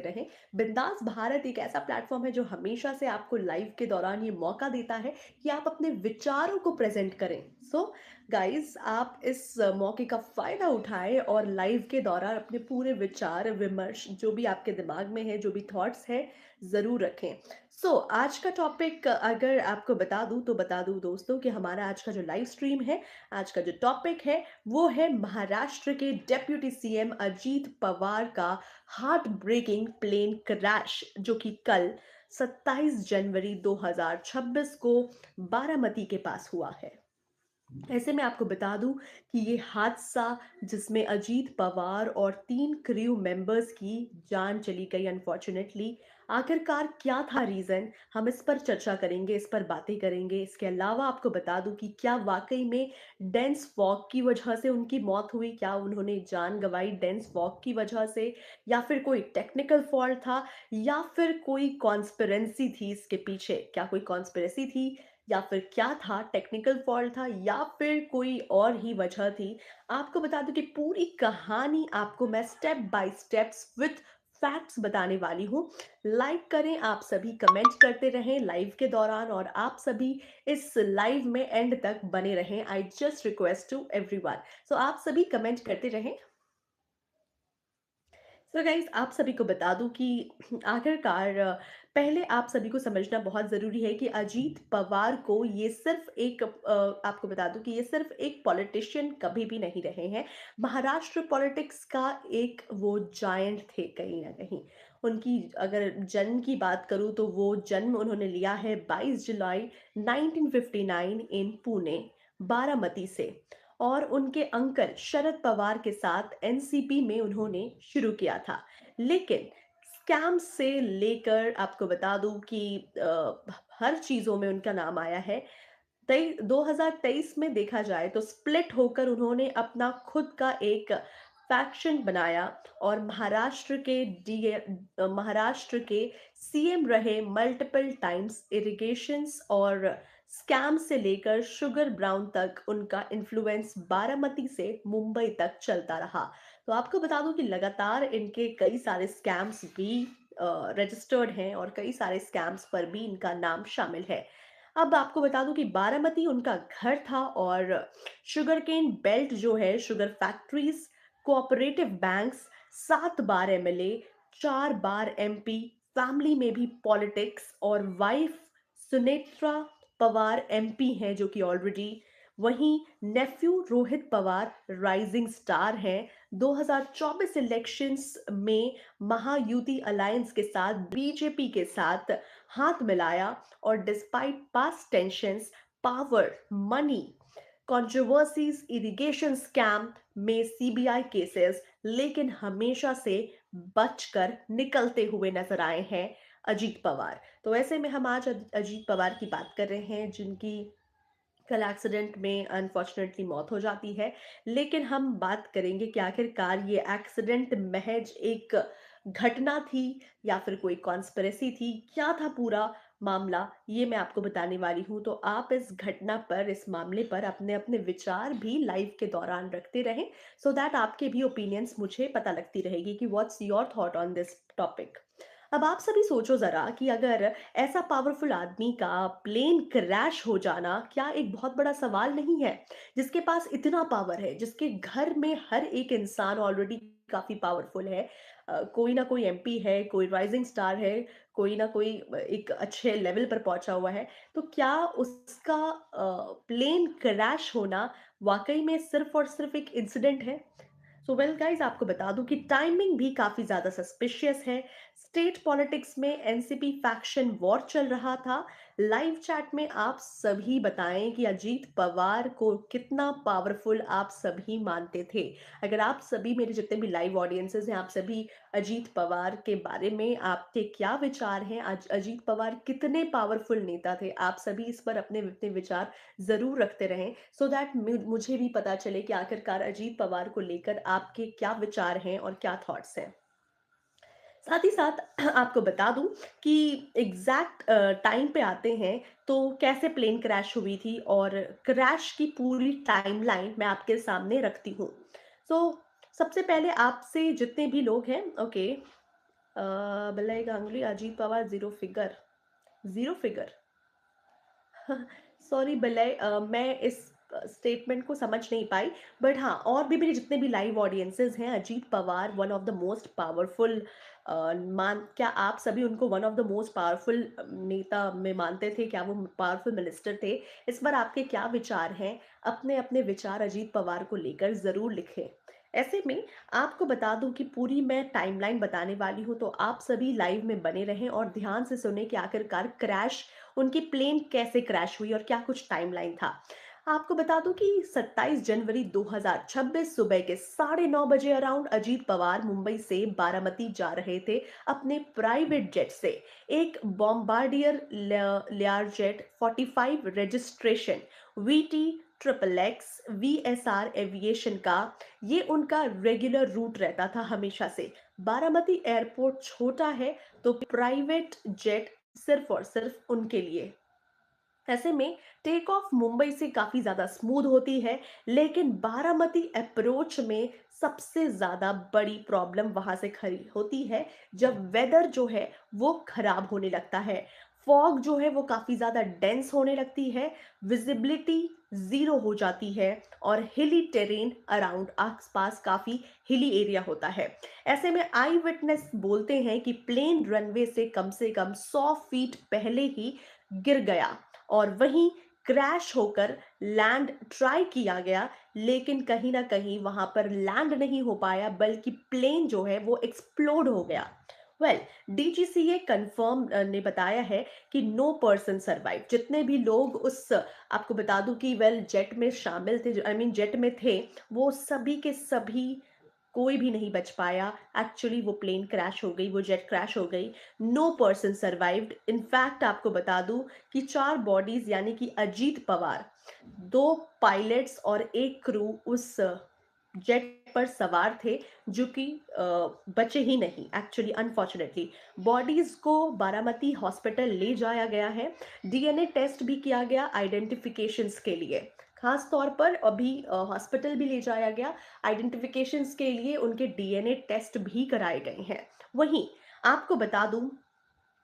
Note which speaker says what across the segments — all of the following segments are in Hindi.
Speaker 1: रहें। बिंदास भारत एक ऐसा प्लेटफॉर्म है जो हमेशा से आपको लाइव के दौरान ये मौका देता है कि आप अपने विचारों को प्रेजेंट करें। सो गाइस, आप इस मौके का फायदा उठाएं और लाइव के दौरान अपने पूरे विचार विमर्श जो भी आपके दिमाग में है, जो भी थॉट्स है, जरूर रखें। आज का टॉपिक अगर आपको बता दूं दोस्तों कि हमारा आज का जो लाइव स्ट्रीम है, आज का जो टॉपिक है, वो है महाराष्ट्र के डेप्यूटी सीएम अजीत पवार का हार्ट ब्रेकिंग प्लेन क्रैश, जो कि कल 27 जनवरी 2026 को बारामती के पास हुआ है। ऐसे में आपको बता दूं कि ये हादसा, जिसमें अजीत पवार और 3 क्रू मेंबर्स की जान चली गई अनफॉर्चुनेटली, आखिरकार क्या था रीजन, हम इस पर चर्चा करेंगे, इस पर बातें करेंगे। इसके अलावा आपको बता दूं कि क्या वाकई में डेंस फॉग की वजह से उनकी मौत हुई, क्या उन्होंने जान गंवाई डेंस फॉग की वजह से, या फिर कोई टेक्निकल फॉल्ट था, या फिर कोई कॉन्स्पिरेंसी थी इसके पीछे, क्या कोई कॉन्स्पिरेसी थी, या फिर क्या था, टेक्निकल फॉल्ट था, या फिर कोई और ही वजह थी। आपको बता दूं कि पूरी कहानी आपको मैं step by steps with facts बताने वाली हूँ। लाइक करें, आप सभी कमेंट करते रहें लाइव के दौरान, और आप सभी इस लाइव में एंड तक बने रहें। I just request to everyone, so आप सभी कमेंट करते रहें। गाइस, आप सभी को बता दूं कि आखिरकार पहले आप सभी को समझना बहुत ज़रूरी है कि अजीत पवार को ये सिर्फ एक आपको बता दूं कि ये सिर्फ एक पॉलिटिशियन कभी भी नहीं रहे हैं। महाराष्ट्र पॉलिटिक्स का एक वो जायंट थे कहीं ना कहीं। उनकी अगर जन्म की बात करूं तो वो जन्म उन्होंने लिया है 22 जुलाई 1959 इन पुणे, बारामती से। और उनके अंकल शरद पवार के साथ एनसीपी में उन्होंने शुरू किया था। लेकिन स्कैम से लेकर आपको बता दूं कि हर चीजों में उनका नाम आया है। 2023 में देखा जाए तो स्प्लिट होकर उन्होंने अपना खुद का एक फैक्शन बनाया, और महाराष्ट्र के सीएम रहे मल्टीपल टाइम्स। इरिगेशंस और स्कैम से लेकर शुगर ब्राउन तक उनका इन्फ्लुएंस बारामती से मुंबई तक चलता रहा। तो आपको बता दूं कि लगातार इनके कई सारे स्कैम्स भी रजिस्टर्ड हैं, और कई सारे स्कैम्स पर भी इनका नाम शामिल है। अब आपको बता दूं कि बारामती उनका घर था, और शुगर केन बेल्ट जो है, शुगर फैक्ट्रीज, कोऑपरेटिव बैंक्स, 7 बार एमएलए, 4 बार एमपी, फैमिली में भी पॉलिटिक्स, और वाइफ सुनेत्रा पवार एमपी हैं जो कि ऑलरेडी, वहीं नेफ्यू रोहित पवार राइजिंग स्टार हैं। 2024 इलेक्शंस में महायुति अलायंस के साथ बीजेपी के साथ हाथ मिलाया, और despite past tensions, power, money, controversies, irrigation scam में सीबीआई केसेस, लेकिन हमेशा से बचकर निकलते हुए नजर आए हैं अजीत पवार। तो ऐसे में हम आज अजीत पवार की बात कर रहे हैं, जिनकी कल एक्सीडेंट में अनफॉर्चुनेटली मौत हो जाती है। लेकिन हम बात करेंगे कि आखिरकार ये एक्सीडेंट महज एक घटना थी, या फिर कोई कॉन्स्पिरेसी थी, क्या था पूरा मामला, ये मैं आपको बताने वाली हूँ। तो आप इस घटना पर, इस मामले पर अपने अपने विचार भी लाइव के दौरान रखते रहें, सो दैट आपके भी ओपिनियंस मुझे पता लगती रहेगी कि what's your thought on this topic. अब आप सभी सोचो जरा कि अगर ऐसा पावरफुल आदमी का प्लेन क्रैश हो जाना क्या एक बहुत बड़ा सवाल नहीं है? जिसके पास इतना पावर है, जिसके घर में हर एक इंसान ऑलरेडी काफी पावरफुल है, कोई ना कोई एमपी है, कोई राइजिंग स्टार है, कोई ना कोई एक अच्छे लेवल पर पहुंचा हुआ है, तो क्या उसका प्लेन क्रैश होना वाकई में सिर्फ और सिर्फ एक इंसिडेंट है? सो वेल गाइस, आपको बता दूं कि टाइमिंग भी काफी ज्यादा सस्पिशियस है। स्टेट पॉलिटिक्स में एनसीपी फैक्शन वॉर चल रहा था। लाइव चैट में आप सभी बताएं कि अजीत पवार को कितना पावरफुल आप सभी मानते थे। अगर आप सभी, मेरे जितने भी लाइव ऑडियंसेस हैं, आप सभी अजीत पवार के बारे में आपके क्या विचार हैं, आज अजीत पवार कितने पावरफुल नेता थे, आप सभी इस पर अपने अपने विचार जरूर रखते रहें, सो दैट मुझे भी पता चले कि आखिरकार अजीत पवार को लेकर आपके क्या विचार हैं और क्या थॉट्स हैं। साथ ही साथ आपको बता दूं कि एग्जैक्ट टाइम पे आते हैं, तो कैसे प्लेन क्रैश हुई थी, और क्रैश की पूरी टाइमलाइन मैं आपके सामने रखती हूँ। सो सबसे पहले आपसे जितने भी लोग हैं, ओके, बल्लई Ganguly, Ajit Pawar, zero figure. Zero figure. Sorry बलय, मैं इस स्टेटमेंट को समझ नहीं पाई। बट हाँ, और भी मेरे जितने भी लाइव ऑडियंसेस हैं, Ajit Pawar one of the most powerful, मान क्या आप सभी उनको one of the most powerful नेता में मानते थे? क्या वो पावरफुल मिनिस्टर थे? इस पर आपके क्या विचार हैं? अपने अपने विचार अजीत पवार को लेकर जरूर लिखें। ऐसे में आपको बता दूं कि पूरी मैं टाइमलाइन बताने वाली हूं, तो आप सभी लाइव में बने रहें और ध्यान से सुने कि आखिरकार क्रैश, उनकी प्लेन कैसे क्रैश हुई और क्या कुछ टाइमलाइन था। आपको बता दूं कि 27 जनवरी 2026 सुबह के 9:30 बजे अराउंड अजीत पवार मुंबई से बारामती जा रहे थे अपने प्राइवेट जेट से। एक Bombardier Learjet 45 registration VT triple X VSR aviation का ये उनका रेगुलर रूट रहता था हमेशा से। बारामती एयरपोर्ट छोटा है, तो प्राइवेट जेट सिर्फ और सिर्फ उनके लिए। ऐसे में टेक ऑफ मुंबई से काफी ज्यादा स्मूथ होती है, लेकिन बारामती अप्रोच में सबसे ज्यादा बड़ी प्रॉब्लम वहां से खड़ी होती है जब वेदर जो है वो खराब होने लगता है। फॉग जो है वो काफी ज्यादा डेंस होने लगती है, विजिबिलिटी जीरो हो जाती है, और हिली टेरेन अराउंड आसपास काफी हिली एरिया होता है। ऐसे में आई विटनेस बोलते हैं कि प्लेन रनवे से कम 100 फीट पहले ही गिर गया, और वहीं क्रैश होकर लैंड ट्राई किया गया, लेकिन कहीं ना कहीं वहां पर लैंड नहीं हो पाया, बल्कि प्लेन जो है वो एक्सप्लोड हो गया। वेल, डीजीसीए कंफर्म ने बताया है कि नो पर्सन सर्वाइव। जितने भी लोग उस, आपको बता दूं कि वेल जेट में शामिल थे, आई मीन जेट में थे, वो सभी के सभी कोई भी नहीं बच पाया। एक्चुअली वो प्लेन क्रैश हो गई, वो जेट क्रैश हो गई। No person survived. इनफैक्ट आपको बता दूं कि 4 बॉडीज यानी कि अजीत पवार, 2 पायलट्स और एक क्रू उस जेट पर सवार थे, जो कि बचे ही नहीं एक्चुअली, अनफॉर्चुनेटली। बॉडीज को बारामती हॉस्पिटल ले जाया गया है, डीएनए टेस्ट भी किया गया आइडेंटिफिकेशंस के लिए। खास तौर पर अभी हॉस्पिटल भी ले जाया गया आइडेंटिफिकेशंस के लिए, उनके डीएनए टेस्ट भी कराए गए हैं। वहीं आपको बता दूं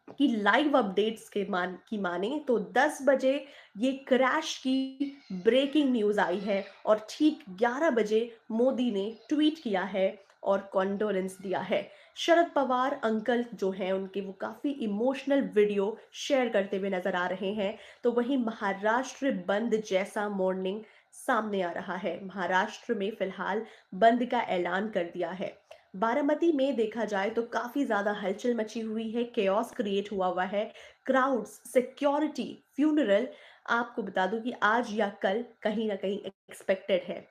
Speaker 1: कि लाइव अपडेट्स के की माने तो 10 बजे ये क्रैश की ब्रेकिंग न्यूज आई है, और ठीक 11 बजे मोदी ने ट्वीट किया है और कॉन्डोलेंस दिया है। शरद पवार अंकल जो हैं उनके वो काफी इमोशनल वीडियो शेयर करते हुए नजर आ रहे हैं। तो वहीं महाराष्ट्र बंद जैसा मॉर्निंग सामने आ रहा है। महाराष्ट्र में फिलहाल बंद का ऐलान कर दिया है। बारामती में देखा जाए तो काफी ज्यादा हलचल मची हुई है, केओस क्रिएट हुआ हुआ है, क्राउड्स, सिक्योरिटी, फ्यूनरल। आपको बता दूं कि आज या कल कहीं ना कहीं एक्सपेक्टेड है।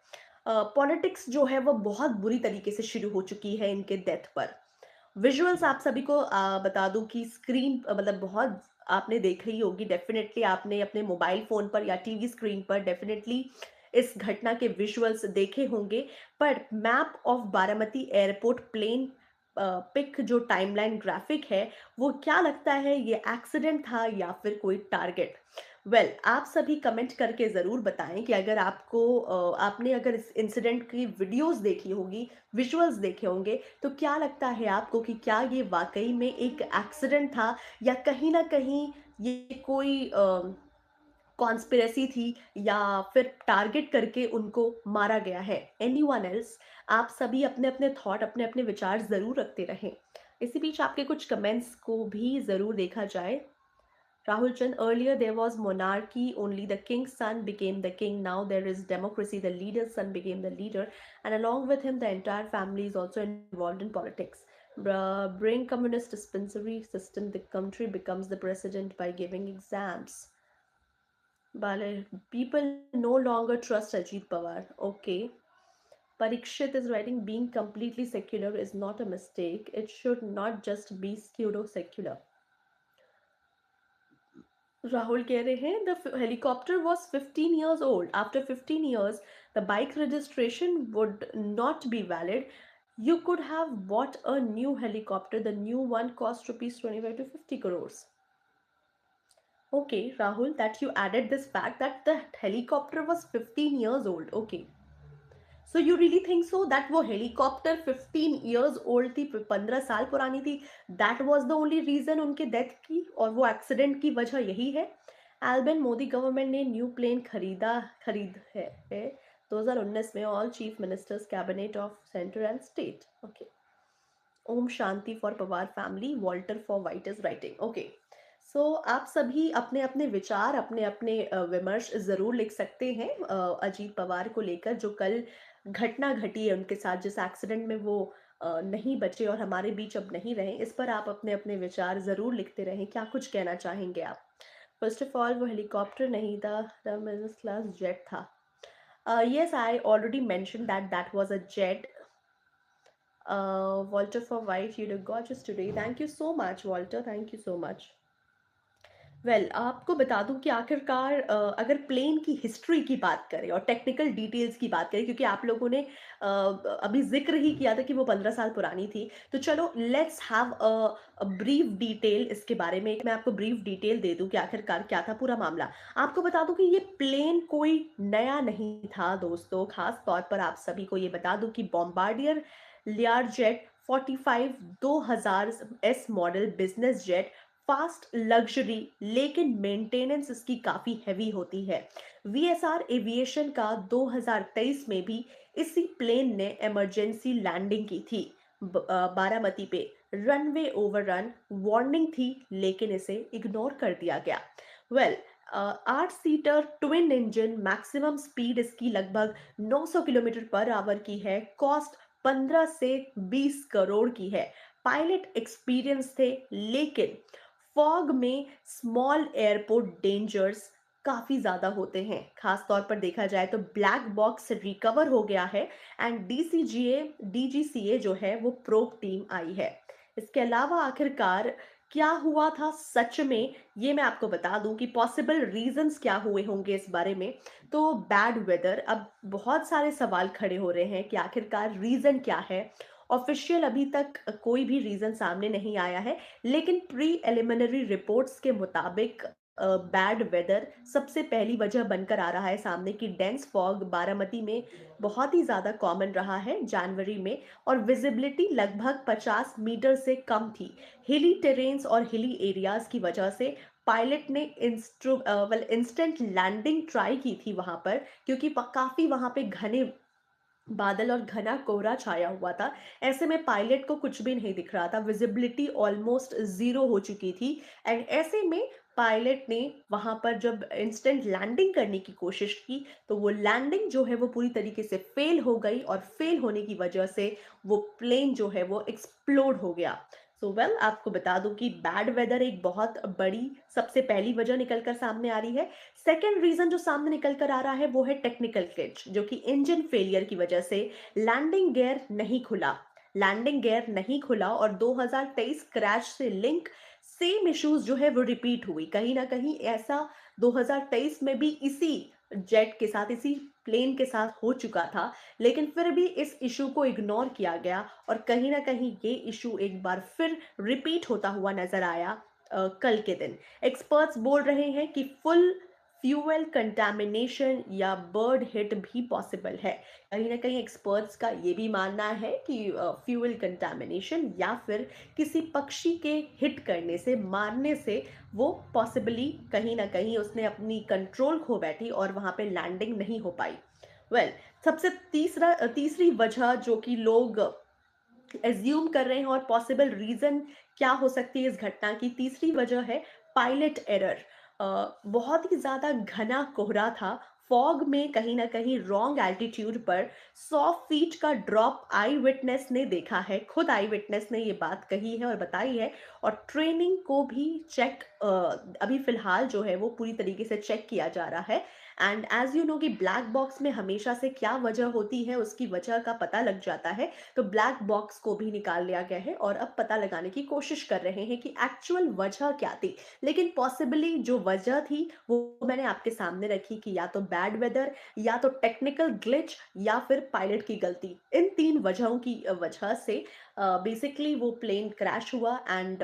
Speaker 1: पॉलिटिक्स जो है वो बहुत बुरी तरीके से शुरू हो चुकी है इनके डेथ पर। विजुअल्स आप सभी को बता दूं कि स्क्रीन मतलब बहुत आपने देखी ही होगी, डेफिनेटली आपने अपने मोबाइल फोन पर या टीवी स्क्रीन पर डेफिनेटली इस घटना के विजुअल्स देखे होंगे। पर map of Baramati airport plane pic जो टाइमलाइन ग्राफिक है, वो क्या लगता है, ये एक्सीडेंट था या फिर कोई टारगेट? वेल, आप सभी कमेंट करके ज़रूर बताएं कि अगर आपको आपने अगर इस इंसिडेंट की वीडियोस देखी होगी, विजुअल्स देखे होंगे, तो क्या लगता है आपको कि क्या ये वाकई में एक एक्सीडेंट था, या कहीं ना कहीं ये कोई कॉन्स्पिरेसी थी, या फिर टारगेट करके उनको मारा गया है? Anyone else? आप सभी अपने अपने थॉट, अपने अपने विचार जरूर रखते रहें। इसी बीच आपके कुछ कमेंट्स को भी जरूर देखा जाए। Rahul Chand, earlier there was monarchy, only the king's son became the king. Now there is democracy, the leader's son became the leader, and along with him, the entire family is also involved in politics. Bring communist dispensary system, the country becomes the president by giving exams. But people no longer trust Ajit Pawar. Okay. Parikshit is writing, being completely secular is not a mistake. It should not just be pseudo secular. Rahul कह रहे हैं the helicopter was 15 years old. After 15 years, the bike registration would not be valid. You could have bought a new helicopter. The new one cost rupees 25 to 50 crores. Okay, Rahul, that you added this fact that the helicopter was 15 years old. Okay. So you really think so that वो हेलीकॉप्टर 15 इयर्स ओल्ड थी, 15 साल पुरानी थी, that was the only reason उनके डेथ की, और वो एक्सीडेंट की वजह यही है? एल्बन मोदी गवर्नमेंट ने न्यू प्लेन खरीद है 2019 में, all chief ministers cabinet of center and state. Okay. ओम शांति for Pawar family, Walter for white is writing. Okay. So आप सभी अपने अपने विचार, अपने अपने विमर्श जरूर लिख सकते हैं अजीत पवार को लेकर, जो कल घटना घटी है उनके साथ, जिस एक्सीडेंट में वो नहीं बचे और हमारे बीच अब नहीं रहे। इस पर आप अपने अपने विचार जरूर लिखते रहें, क्या कुछ कहना चाहेंगे आप? फर्स्ट ऑफ ऑल, वो हेलीकॉप्टर नहीं था, बिजनेस क्लास जेट था। Yes, I already mention that that was a jet. Walter for White, you look gorgeous today. Thank you so much, Walter. Thank you so much. आपको बता दूं कि आखिरकार अगर प्लेन की हिस्ट्री की बात करें और टेक्निकल डिटेल्स की बात करें, क्योंकि आप लोगों ने अभी जिक्र ही किया था कि वो 15 साल पुरानी थी, तो चलो let's have a brief detail इसके बारे में। मैं आपको ब्रीफ डिटेल दे दूं कि आखिरकार क्या था पूरा मामला। आपको बता दूं कि ये प्लेन कोई नया नहीं था दोस्तों। खास तौर पर आप सभी को ये बता दूं कि Bombardier Learjet 45 2000 S model business jet, fast luxury, लेकिन मेंटेनेंस इसकी काफी हैवी होती है। वीएसआर एविएशन का 2023 में भी इसी प्लेन ने इमरजेंसी लैंडिंग की थी बारामती पे। रनवे ओवररन वार्निंग थी, लेकिन इसे इग्नोर कर दिया गया। Well 8 seater twin engine, maximum speed इसकी लगभग 900 किलोमीटर पर आवर की है। कॉस्ट 15 से 20 करोड़ की है। पायलट एक्सपीरियंस थे, लेकिन फॉग में स्मॉल एयरपोर्ट डेंजर्स काफी ज्यादा होते हैं। खास तौर पर देखा जाए तो ब्लैक बॉक्स रिकवर हो गया है, एंड डीजीसीए जो है वो प्रोब टीम आई है। इसके अलावा आखिरकार क्या हुआ था सच में, ये मैं आपको बता दूं कि पॉसिबल रीजंस क्या हुए होंगे इस बारे में। तो बैड वेदर, अब बहुत सारे सवाल खड़े हो रहे हैं कि आखिरकार रीजन क्या है। ऑफिशियल अभी तक कोई भी रीजन सामने नहीं आया है, लेकिन प्री एलिमिनरी रिपोर्ट्स के मुताबिक बैड वेदर सबसे पहली वजह बनकर आ रहा है सामने, की डेंस फॉग बारामती में बहुत ही ज्यादा कॉमन रहा है जनवरी में, और विजिबिलिटी लगभग 50 मीटर से कम थी। हिली टेरेन्स और हिली एरियाज की वजह से पायलट ने इंस्टेंट लैंडिंग ट्राई की थी वहां पर, क्योंकि काफी वहां पे घने बादल और घना कोहरा छाया हुआ था। ऐसे में पायलट को कुछ भी नहीं दिख रहा था, विजिबिलिटी ऑलमोस्ट जीरो हो चुकी थी। एंड ऐसे में पायलट ने वहां पर जब इंस्टेंट लैंडिंग करने की कोशिश की, तो वो लैंडिंग जो है वो पूरी तरीके से फेल हो गई, और फेल होने की वजह से वो प्लेन जो है वो एक्सप्लोड हो गया। आपको बता दूं कि बैड वेदर एक बहुत बड़ी सबसे पहली वजह निकल कर सामने आ रही है। सेकेंड रीजन जो सामने निकल कर आ रहा है वो है टेक्निकल ग्लिच, जो कि इंजन फेलियर की वजह से लैंडिंग गियर नहीं खुला। लैंडिंग गियर नहीं खुला, और 2023 क्रैश से लिंक सेम इश्यूज जो है वो रिपीट हुई। कहीं ना कहीं ऐसा 2023 में भी इसी जेट के साथ, इसी प्लेन के साथ हो चुका था, लेकिन फिर भी इस इशू को इग्नोर किया गया, और कहीं ना कहीं ये इशू एक बार फिर रिपीट होता हुआ नजर आया कल के दिन। एक्सपर्ट्स बोल रहे हैं कि फुल फ्यूल कंटामिनेशन या बर्ड हिट भी पॉसिबल है। कहीं ना कहीं एक्सपर्ट्स का ये भी मानना है कि फ्यूल कंटामिनेशन या फिर किसी पक्षी के हिट करने से, मारने से वो पॉसिबली कहीं ना कहीं उसने अपनी कंट्रोल खो बैठी और वहां पे लैंडिंग नहीं हो पाई। वेल सबसे तीसरी वजह जो कि लोग एज्यूम कर रहे हैं, और पॉसिबल रीजन क्या हो सकती है इस घटना की, तीसरी वजह है पायलट एरर। बहुत ही ज्यादा घना कोहरा था। फॉग में कहीं ना कहीं रॉन्ग एल्टीट्यूड पर 100 फीट का ड्रॉप आई विटनेस ने देखा है। खुद आई विटनेस ने ये बात कही है और बताई है। और ट्रेनिंग को भी चेक अभी फिलहाल जो है वो पूरी तरीके से चेक किया जा रहा है। एंड एज यू नो कि ब्लैक बॉक्स में हमेशा से क्या वजह होती है, उसकी वजह का पता लग जाता है। तो ब्लैक बॉक्स को भी निकाल लिया गया है, और अब पता लगाने की कोशिश कर रहे हैं कि एक्चुअल वजह क्या थी। लेकिन पॉसिबली जो वजह थी वो मैंने आपके सामने रखी, कि या तो बैड वेदर, या तो टेक्निकल ग्लिच, या फिर पायलट की गलती। इन तीन वजहों की वजह से बेसिकली वो प्लेन क्रैश हुआ, एंड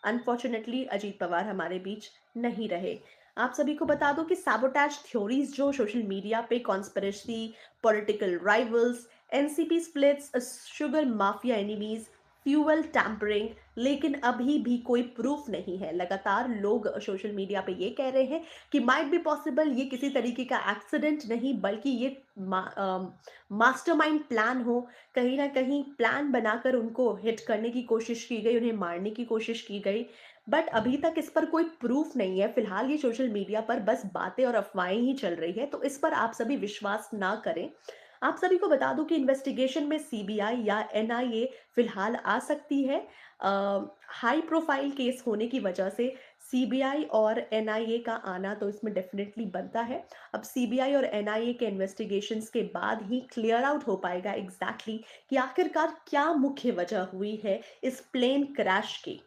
Speaker 1: अनफॉर्चुनेटली अजीत पवार हमारे बीच नहीं रहे। आप सभी को बता दूं कि सैबोटेज थ्योरीज जो सोशल मीडिया पे conspiracy, political rivals, NCP splits, sugar mafia enemies, fuel tampering, लेकिन अभी भी कोई प्रूफ नहीं है। लगातार लोग सोशल मीडिया पे ये कह रहे हैं कि माइट बी पॉसिबल ये किसी तरीके का एक्सीडेंट नहीं बल्कि ये मास्टरमाइंड प्लान हो। कहीं ना कहीं प्लान बनाकर उनको हिट करने की कोशिश की गई, उन्हें मारने की कोशिश की गई। बट अभी तक इस पर कोई प्रूफ नहीं है। फिलहाल ये सोशल मीडिया पर बस बातें और अफवाहें ही चल रही है, तो इस पर आप सभी विश्वास ना करें। आप सभी को बता दूं कि इन्वेस्टिगेशन में सीबीआई या एनआईए फिलहाल आ सकती है। हाई प्रोफाइल केस होने की वजह से सीबीआई और एनआईए का आना तो इसमें डेफिनेटली बनता है। अब सीबीआई और एनआईए के इन्वेस्टिगेशंस के बाद ही क्लियर आउट हो पाएगा एग्जैक्टली कि आखिरकार क्या मुख्य वजह हुई है इस प्लेन क्रैश की।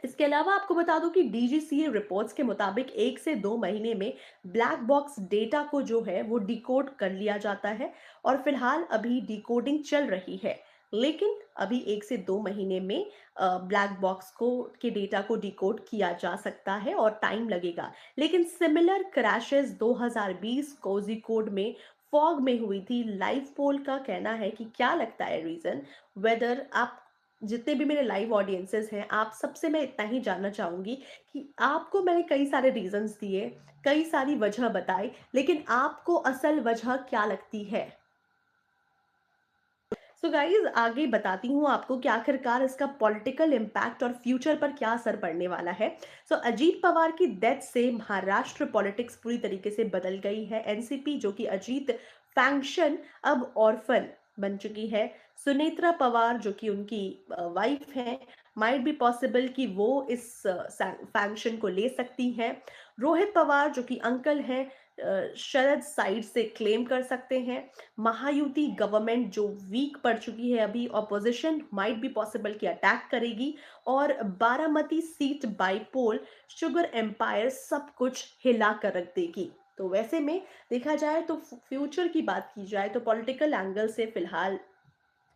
Speaker 1: इसके अलावा आपको बता दूं कि डीजीसीए रिपोर्ट्स के मुताबिक 1 से 2 महीने में ब्लैक बॉक्स डेटा को जो है वो डिकोड कर लिया जाता है, और फिलहाल अभी डिकोडिंग चल रही है। लेकिन अभी 1 से 2 महीने में ब्लैक बॉक्स को के डेटा को डिकोड किया जा सकता है और टाइम लगेगा। लेकिन सिमिलर क्रैशेस 2020 कोझिकोड में फॉग में हुई थी। लाइव पोल का कहना है कि क्या लगता है रीजन, वेदर आप जितने भी मेरे लाइव ऑडियंसेस हैं, आप सबसे मैं इतना ही जानना चाहूंगी कि आपको मैंने कई सारे रीजंस दिए, कई सारी वजह बताई, लेकिन आपको असल वजह क्या लगती है? सो गाइज आगे बताती हूँ आपको कि आखिरकार इसका पॉलिटिकल इम्पैक्ट और फ्यूचर पर क्या असर पड़ने वाला है। सो अजीत पवार की डेथ से महाराष्ट्र पॉलिटिक्स पूरी तरीके से बदल गई है। एनसीपी जो कि अजीत फैंक्शन अब ऑर्फन बन चुकी है। सुनेत्रा पवार जो कि उनकी वाइफ है, माइट बी पॉसिबल कि वो इस फैंक्शन को ले सकती हैं। रोहित पवार जो कि अंकल हैं, शरद साइड से क्लेम कर सकते हैं। महायुति गवर्नमेंट जो वीक पड़ चुकी है, अभी ऑपोजिशन माइट बी पॉसिबल की अटैक करेगी, और Baramati seat bypoll, sugar empire सब कुछ हिला कर रख देगी। तो वैसे में देखा जाए तो फ्यूचर की बात की जाए तो पॉलिटिकल एंगल से फिलहाल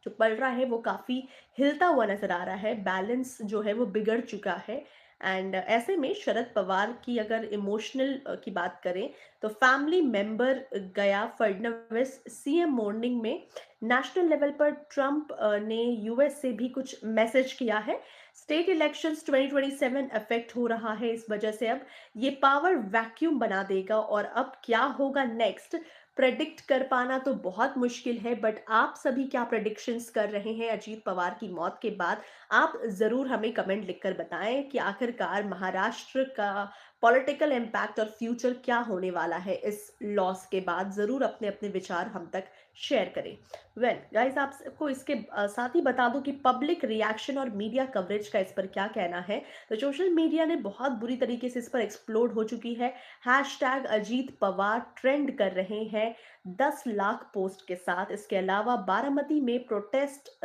Speaker 1: जो पड़ रहा है वो काफी हिलता हुआ नजर आ रहा है। बैलेंस जो है वो बिगड़ चुका है। एंड ऐसे में शरद पवार की अगर इमोशनल की बात करें तो फैमिली मेंबर गया फडणवीस सीएम मॉर्निंग में। नेशनल लेवल पर ट्रंप ने यूएस से भी कुछ मैसेज किया है। स्टेट इलेक्शंस 2027 अफेक्ट हो रहा है, इस वजह से अब ये पावर वैक्यूम बना देगा, और अब क्या होगा नेक्स्ट प्रेडिक्ट कर पाना तो बहुत मुश्किल है। बट आप सभी क्या प्रेडिक्शंस कर रहे हैं अजीत पवार की मौत के बाद? आप जरूर हमें कमेंट लिखकर बताएं कि आखिरकार महाराष्ट्र का पॉलिटिकल इम्पैक्ट और फ्यूचर क्या होने वाला है इस लॉस के बाद। जरूर अपने अपने विचार हम तक शेयर करें। वेल गाइस, आपको इसके साथ ही बता दूं कि पब्लिक रिएक्शन और मीडिया कवरेज का इस पर क्या कहना है। तो सोशल मीडिया ने बहुत बुरी तरीके से इस पर एक्सप्लोड हो चुकी है। हैशटैग अजीत पवार ट्रेंड कर रहे हैं 10 लाख पोस्ट के साथ। इसके अलावा बारामती में प्रोटेस्ट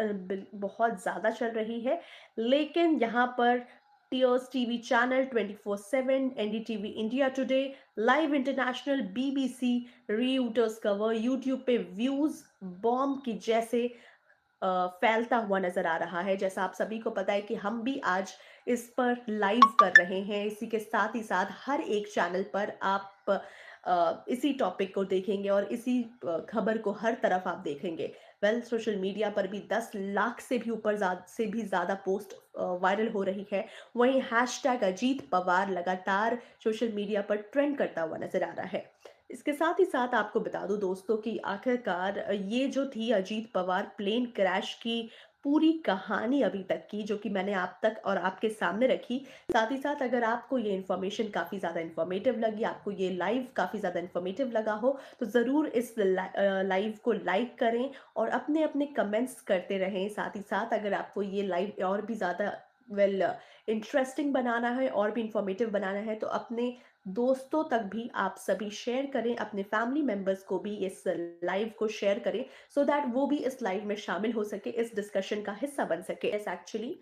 Speaker 1: बहुत ज़्यादा चल रही है, लेकिन यहाँ पर tears TV channel 24/7, NDTV India Today, live international, BBC, Reuters cover, YouTube पे व्यूज बॉम्ब की जैसे फैलता हुआ नजर आ रहा है। जैसा आप सभी को पता है कि हम भी आज इस पर लाइव कर रहे हैं। इसी के साथ ही साथ हर एक चैनल पर आप इसी टॉपिक को देखेंगे और इसी खबर को हर तरफ आप देखेंगे। वेल सोशल मीडिया पर भी 10 लाख से भी ऊपर से भी ज्यादा पोस्ट वायरल हो रही है। वहीं हैशटैग अजीत पवार लगातार सोशल मीडिया पर ट्रेंड करता हुआ नजर आ रहा है। इसके साथ ही साथ आपको बता दूं दोस्तों कि आखिरकार ये जो थी अजीत पवार प्लेन क्रैश की पूरी कहानी अभी तक की, जो कि मैंने आप तक और आपके सामने रखी। साथ ही साथ अगर आपको ये इन्फॉर्मेशन काफ़ी ज़्यादा इन्फॉर्मेटिव लगी, आपको ये लाइव काफ़ी ज़्यादा इन्फॉर्मेटिव लगा हो, तो ज़रूर इस लाइव को लाइक करें और अपने अपने कमेंट्स करते रहें। साथ ही साथ अगर आपको ये लाइव और भी ज़्यादा वेल इंटरेस्टिंग बनाना है और भी इंफॉर्मेटिव बनाना है, तो अपने दोस्तों तक भी आप सभी शेयर करें, अपने फैमिली मेंबर्स को भी इस लाइव को शेयर करें, सो दैट वो भी इस लाइव में शामिल हो सके, इस डिस्कशन का हिस्सा बन सके। Yes actually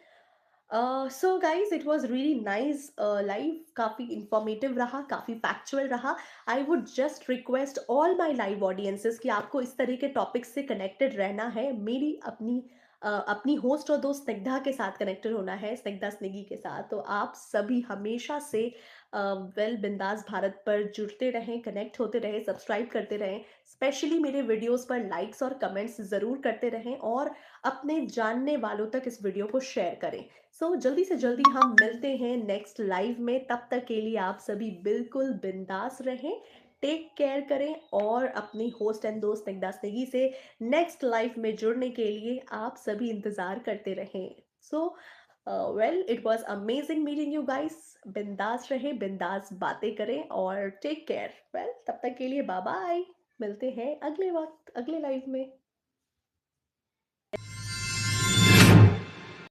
Speaker 1: so guys it was really nice live, काफ़ी इंफॉर्मेटिव रहा, काफ़ी फैक्चुअल रहा। I would just request all my live audiences कि आपको इस तरह के टॉपिक्स से कनेक्टेड रहना है। मेरी अपनी अपनी होस्ट और दोस्त स्निग्धा के साथ कनेक्टेड होना है, स्निग्धा स्निगी के साथ। तो आप सभी हमेशा से वेल बिंदास भारत पर जुड़ते रहें, कनेक्ट होते रहें, सब्सक्राइब करते रहें। स्पेशली मेरे वीडियोज़ पर लाइक्स और कमेंट्स ज़रूर करते रहें और अपने जानने वालों तक इस वीडियो को शेयर करें। सो जल्दी से जल्दी हम मिलते हैं नेक्स्ट लाइव में, तब तक के लिए आप सभी बिल्कुल बिंदास रहें, टेक केयर करें और अपनी होस्ट एंड दोस्त स्निग्धा स्निगी से नेक्स्ट लाइफ में जुड़ने के लिए आप सभी इंतज़ार करते रहें। So well it was amazing meeting you guys. बिंदास रहें, बिंदास बातें करें और टेक केयर। वेल तब तक के लिए बाय बाय। मिलते हैं अगले वक़्त, अगले लाइव में।